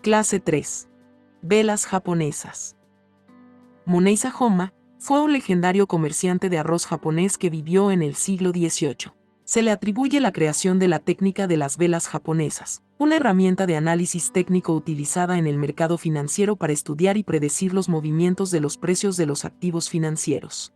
Clase 3. Velas japonesas. Moneiza Homma fue un legendario comerciante de arroz japonés que vivió en el siglo XVIII. Se le atribuye la creación de la técnica de las velas japonesas, una herramienta de análisis técnico utilizada en el mercado financiero para estudiar y predecir los movimientos de los precios de los activos financieros.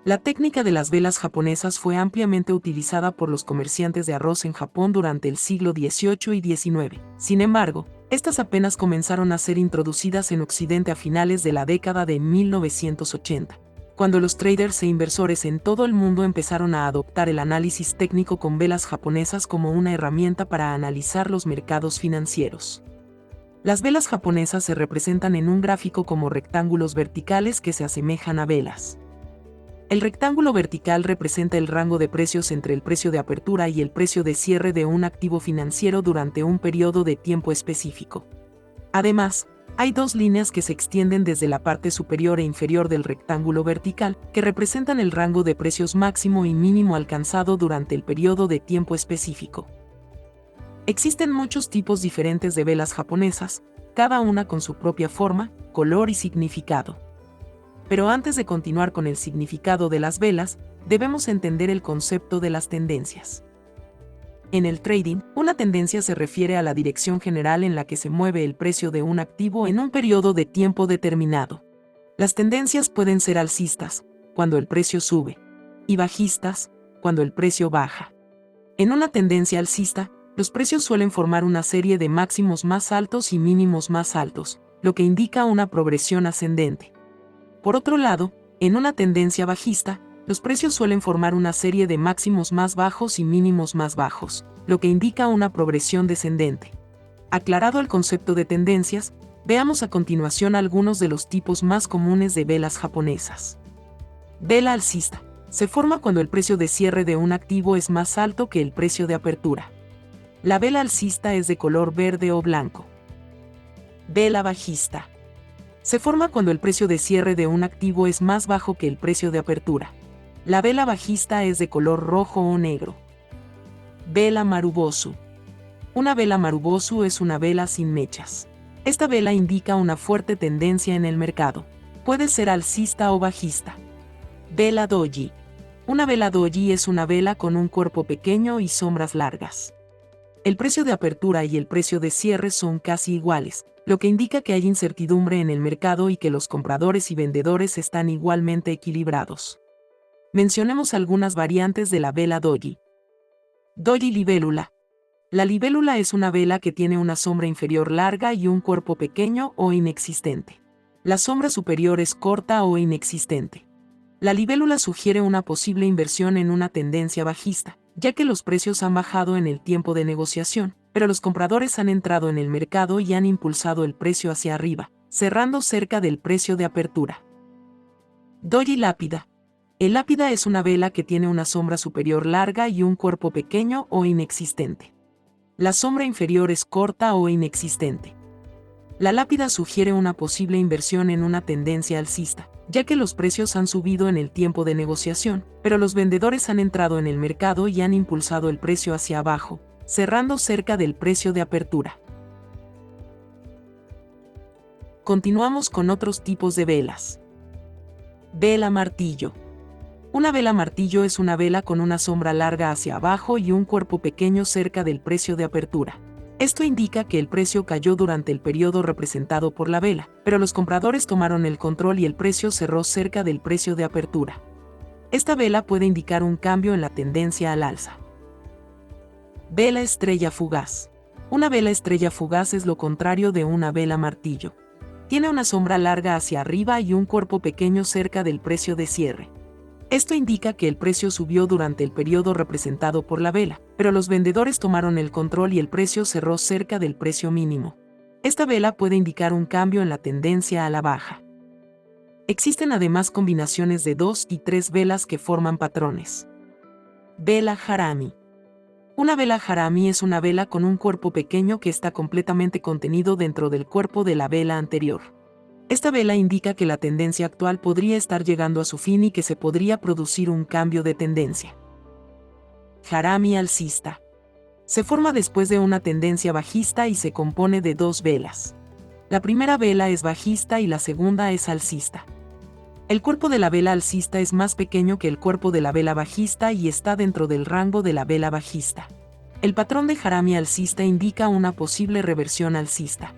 La técnica de las velas japonesas fue ampliamente utilizada por los comerciantes de arroz en Japón durante el siglo XVIII y XIX. Sin embargo, estas apenas comenzaron a ser introducidas en Occidente a finales de la década de 1980, cuando los traders e inversores en todo el mundo empezaron a adoptar el análisis técnico con velas japonesas como una herramienta para analizar los mercados financieros. Las velas japonesas se representan en un gráfico como rectángulos verticales que se asemejan a velas. El rectángulo vertical representa el rango de precios entre el precio de apertura y el precio de cierre de un activo financiero durante un periodo de tiempo específico. Además, hay dos líneas que se extienden desde la parte superior e inferior del rectángulo vertical, que representan el rango de precios máximo y mínimo alcanzado durante el periodo de tiempo específico. Existen muchos tipos diferentes de velas japonesas, cada una con su propia forma, color y significado. Pero antes de continuar con el significado de las velas, debemos entender el concepto de las tendencias. En el trading, una tendencia se refiere a la dirección general en la que se mueve el precio de un activo en un periodo de tiempo determinado. Las tendencias pueden ser alcistas, cuando el precio sube, y bajistas, cuando el precio baja. En una tendencia alcista, los precios suelen formar una serie de máximos más altos y mínimos más altos, lo que indica una progresión ascendente. Por otro lado, en una tendencia bajista, los precios suelen formar una serie de máximos más bajos y mínimos más bajos, lo que indica una progresión descendente. Aclarado el concepto de tendencias, veamos a continuación algunos de los tipos más comunes de velas japonesas. Vela alcista. Se forma cuando el precio de cierre de un activo es más alto que el precio de apertura. La vela alcista es de color verde o blanco. Vela bajista. Se forma cuando el precio de cierre de un activo es más bajo que el precio de apertura. La vela bajista es de color rojo o negro. Vela marubosu. Una vela marubosu es una vela sin mechas. Esta vela indica una fuerte tendencia en el mercado. Puede ser alcista o bajista. Vela doji. Una vela doji es una vela con un cuerpo pequeño y sombras largas. El precio de apertura y el precio de cierre son casi iguales, lo que indica que hay incertidumbre en el mercado y que los compradores y vendedores están igualmente equilibrados. Mencionemos algunas variantes de la vela doji. Doji libélula. La libélula es una vela que tiene una sombra inferior larga y un cuerpo pequeño o inexistente. La sombra superior es corta o inexistente. La libélula sugiere una posible inversión en una tendencia bajista, ya que los precios han bajado en el tiempo de negociación, pero los compradores han entrado en el mercado y han impulsado el precio hacia arriba, cerrando cerca del precio de apertura. Doji lápida. El lápida es una vela que tiene una sombra superior larga y un cuerpo pequeño o inexistente. La sombra inferior es corta o inexistente. La lápida sugiere una posible inversión en una tendencia alcista, ya que los precios han subido en el tiempo de negociación, pero los vendedores han entrado en el mercado y han impulsado el precio hacia abajo, cerrando cerca del precio de apertura. Continuamos con otros tipos de velas. Vela martillo. Una vela martillo es una vela con una sombra larga hacia abajo y un cuerpo pequeño cerca del precio de apertura. Esto indica que el precio cayó durante el periodo representado por la vela, pero los compradores tomaron el control y el precio cerró cerca del precio de apertura. Esta vela puede indicar un cambio en la tendencia al alza. Vela estrella fugaz. Una vela estrella fugaz es lo contrario de una vela martillo. Tiene una sombra larga hacia arriba y un cuerpo pequeño cerca del precio de cierre. Esto indica que el precio subió durante el periodo representado por la vela, pero los vendedores tomaron el control y el precio cerró cerca del precio mínimo. Esta vela puede indicar un cambio en la tendencia a la baja. Existen además combinaciones de 2 y 3 velas que forman patrones. Vela harami. Una vela harami es una vela con un cuerpo pequeño que está completamente contenido dentro del cuerpo de la vela anterior. Esta vela indica que la tendencia actual podría estar llegando a su fin y que se podría producir un cambio de tendencia. Harami alcista. Se forma después de una tendencia bajista y se compone de dos velas. La primera vela es bajista y la segunda es alcista. El cuerpo de la vela alcista es más pequeño que el cuerpo de la vela bajista y está dentro del rango de la vela bajista. El patrón de Harami alcista indica una posible reversión alcista.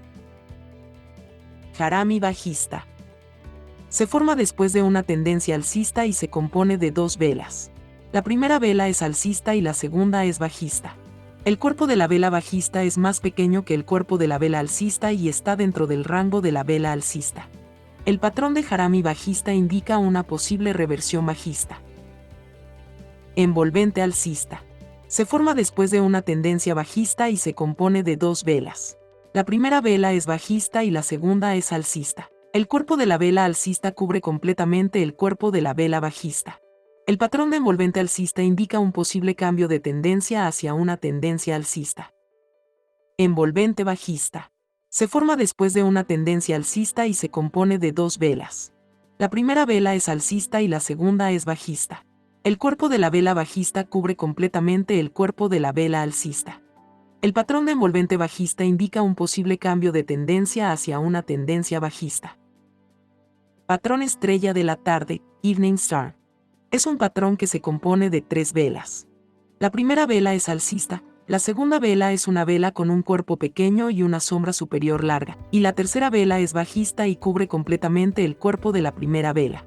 Harami bajista. Se forma después de una tendencia alcista y se compone de dos velas. La primera vela es alcista y la segunda es bajista. El cuerpo de la vela bajista es más pequeño que el cuerpo de la vela alcista y está dentro del rango de la vela alcista. El patrón de Harami bajista indica una posible reversión bajista. Envolvente alcista. Se forma después de una tendencia bajista y se compone de dos velas. La primera vela es bajista y la segunda es alcista. El cuerpo de la vela alcista cubre completamente el cuerpo de la vela bajista. El patrón de envolvente alcista indica un posible cambio de tendencia hacia una tendencia alcista. Envolvente bajista. Se forma después de una tendencia alcista y se compone de dos velas. La primera vela es alcista y la segunda es bajista. El cuerpo de la vela bajista cubre completamente el cuerpo de la vela alcista. El patrón de envolvente bajista indica un posible cambio de tendencia hacia una tendencia bajista. Patrón estrella de la tarde, Evening Star. Es un patrón que se compone de tres velas. La primera vela es alcista, la segunda vela es una vela con un cuerpo pequeño y una sombra superior larga, y la tercera vela es bajista y cubre completamente el cuerpo de la primera vela.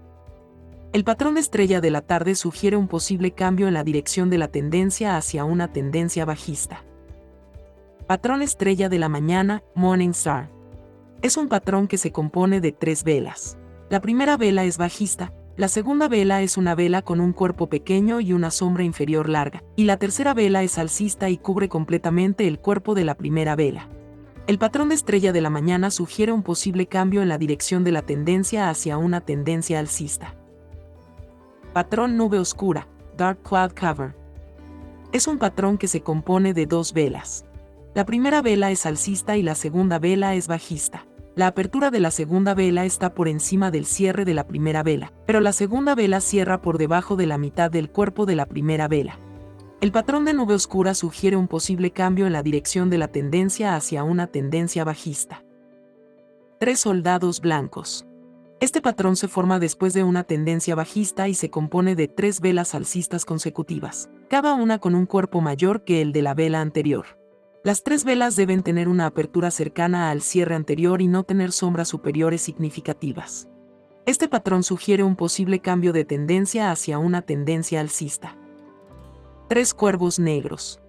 El patrón de estrella de la tarde sugiere un posible cambio en la dirección de la tendencia hacia una tendencia bajista. Patrón estrella de la mañana, Morning Star. Es un patrón que se compone de tres velas. La primera vela es bajista, la segunda vela es una vela con un cuerpo pequeño y una sombra inferior larga, y la tercera vela es alcista y cubre completamente el cuerpo de la primera vela. El patrón de estrella de la mañana sugiere un posible cambio en la dirección de la tendencia hacia una tendencia alcista. Patrón nube oscura, Dark Cloud Cover. Es un patrón que se compone de dos velas. La primera vela es alcista y la segunda vela es bajista. La apertura de la segunda vela está por encima del cierre de la primera vela, pero la segunda vela cierra por debajo de la mitad del cuerpo de la primera vela. El patrón de nube oscura sugiere un posible cambio en la dirección de la tendencia hacia una tendencia bajista. Tres soldados blancos. Este patrón se forma después de una tendencia bajista y se compone de tres velas alcistas consecutivas, cada una con un cuerpo mayor que el de la vela anterior. Las tres velas deben tener una apertura cercana al cierre anterior y no tener sombras superiores significativas. Este patrón sugiere un posible cambio de tendencia hacia una tendencia alcista. Tres cuervos negros.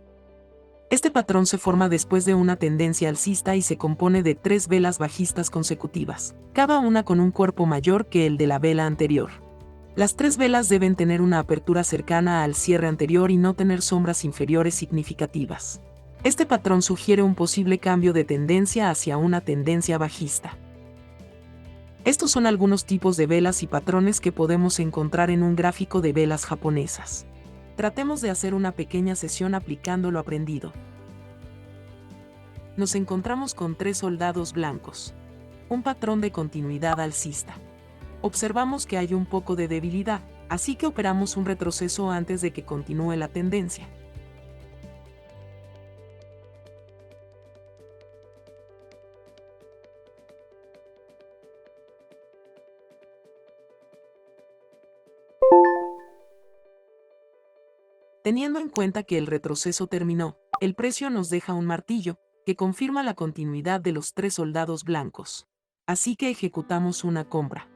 Este patrón se forma después de una tendencia alcista y se compone de tres velas bajistas consecutivas, cada una con un cuerpo mayor que el de la vela anterior. Las tres velas deben tener una apertura cercana al cierre anterior y no tener sombras inferiores significativas. Este patrón sugiere un posible cambio de tendencia hacia una tendencia bajista. Estos son algunos tipos de velas y patrones que podemos encontrar en un gráfico de velas japonesas. Tratemos de hacer una pequeña sesión aplicando lo aprendido. Nos encontramos con tres soldados blancos. Un patrón de continuidad alcista. Observamos que hay un poco de debilidad, así que operamos un retroceso antes de que continúe la tendencia. Teniendo en cuenta que el retroceso terminó, el precio nos deja un martillo, que confirma la continuidad de los tres soldados blancos. Así que ejecutamos una compra.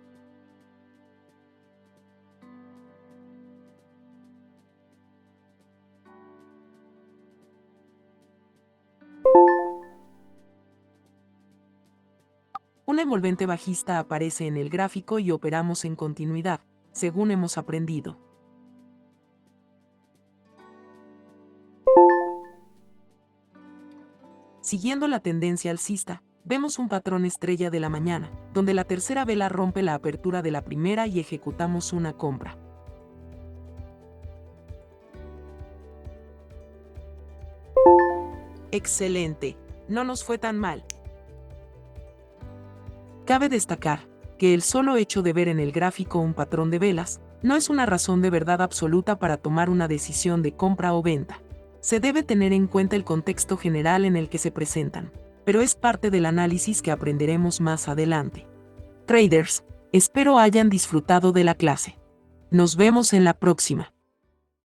Un envolvente bajista aparece en el gráfico y operamos en continuidad, según hemos aprendido. Siguiendo la tendencia alcista, vemos un patrón estrella de la mañana, donde la tercera vela rompe la apertura de la primera y ejecutamos una compra. Excelente, no nos fue tan mal. Cabe destacar que el solo hecho de ver en el gráfico un patrón de velas no es una razón de verdad absoluta para tomar una decisión de compra o venta. Se debe tener en cuenta el contexto general en el que se presentan, pero es parte del análisis que aprenderemos más adelante. Traders, espero hayan disfrutado de la clase. Nos vemos en la próxima.